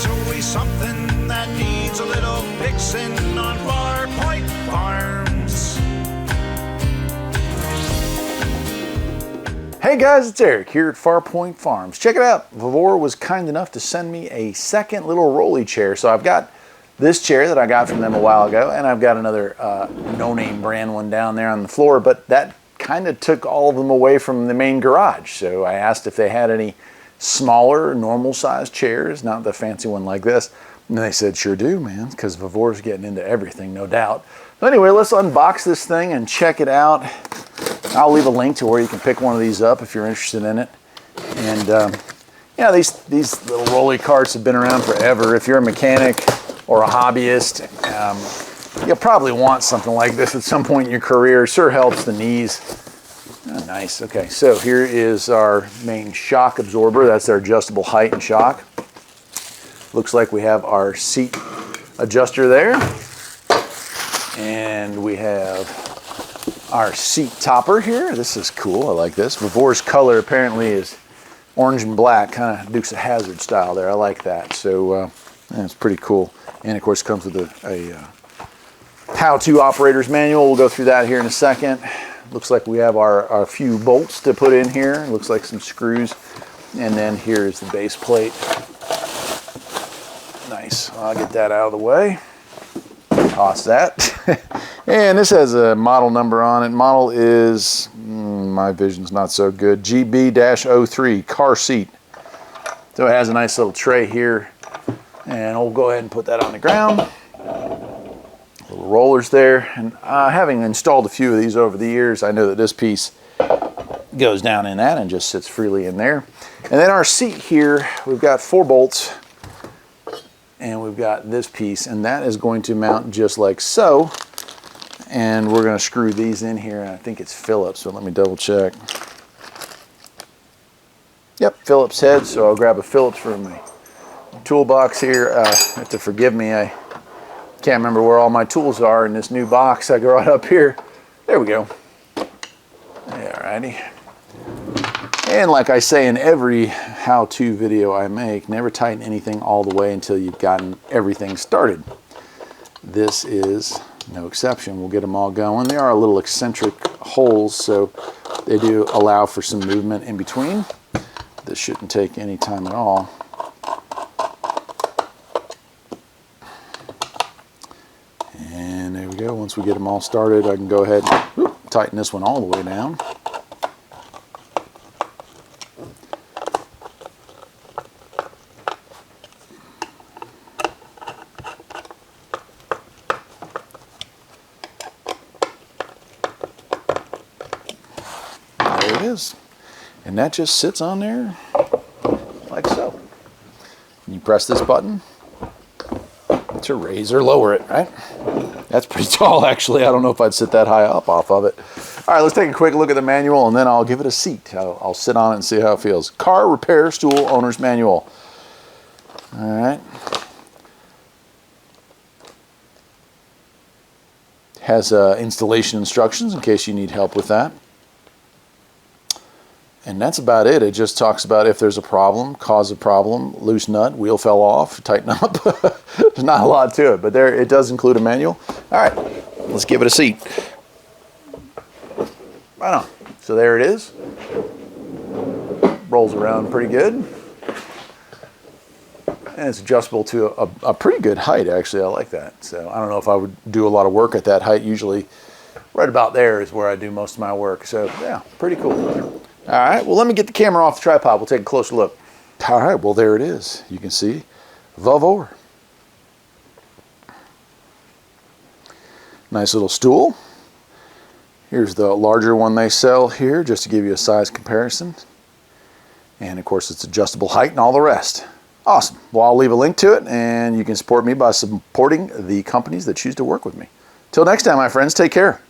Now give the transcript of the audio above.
there's always something that needs a little fixing on Farpoint Farms. Hey guys, it's Eric here at Farpoint Farms. Check it out. Vevor was kind enough to send me a second little rolly chair. So I've got this chair that I got from them a while ago, and I've got another no-name brand one down there on the floor, but that kind of took all of them away from the main garage. So I asked if they had any smaller, normal-sized chairs, not the fancy one like this. And they said, sure do, man, because Vevor's getting into everything, no doubt. So anyway, let's unbox this thing and check it out. I'll leave a link to where you can pick one of these up if you're interested in it. And yeah, these little rolly carts have been around forever. If you're a mechanic or a hobbyist, you'll probably want something like this at some point in your career. Sure helps the knees. Oh, nice. Okay, so here is our main shock absorber. That's our adjustable height and shock. Looks like we have our seat adjuster there. And we have our seat topper here. This is cool. I like this. Vevor's color apparently is orange and black, kind of Dukes of Hazzard style there. I like that. So that's pretty cool. And of course, it comes with a how-to operator's manual. We'll go through that here in a second. Looks like we have our few bolts to put in here. Looks like some screws. And then here's the base plate. Nice. I'll get that out of the way. Toss that. And this has a model number on it. Model is, my vision's not so good, GB-03, car seat. So it has a nice little tray here. And we'll go ahead and put that on the ground. Little rollers there. And having installed a few of these over the years, I know that this piece goes down in that and just sits freely in there. And then our seat here, we've got 4 bolts. And we've got this piece, and that is going to mount just like so. And we're going to screw these in here, and I think it's Phillips, so let me double check. Yep, Phillips head, so I'll grab a Phillips from my toolbox here. You have to forgive me, I can't remember where all my tools are in this new box I brought up here. There we go. Alrighty. And like I say in every how-to video I make, never tighten anything all the way until you've gotten everything started. This is no exception. We'll get them all going. They are a little eccentric holes, so they do allow for some movement in between. This shouldn't take any time at all. And there we go. Once we get them all started, I can go ahead and tighten this one all the way down. There it is. And that just sits on there like so. And you press this button to raise or lower it, right? That's pretty tall, actually. I don't know if I'd sit that high up off of it. All right, let's take a quick look at the manual, and then I'll give it a seat. I'll sit on it and see how it feels. Car Repair Stool Owner's Manual. All right. Has installation instructions in case you need help with that. And that's about it. It just talks about if there's a problem, cause a problem, loose nut, wheel fell off, tighten up. There's not a lot to it, but there it does include a manual. All right, let's give it a seat. Right on. So there it is. Rolls around pretty good. And it's adjustable to a pretty good height, actually. I like that. So I don't know if I would do a lot of work at that height. Usually right about there is where I do most of my work. So yeah, pretty cool. All right, well, let me get the camera off the tripod. We'll take a closer look. All right, well, there it is. You can see Vevor. Nice little stool. Here's the larger one they sell here, just to give you a size comparison. And, of course, it's adjustable height and all the rest. Awesome. Well, I'll leave a link to it, and you can support me by supporting the companies that choose to work with me. Till next time, my friends, take care.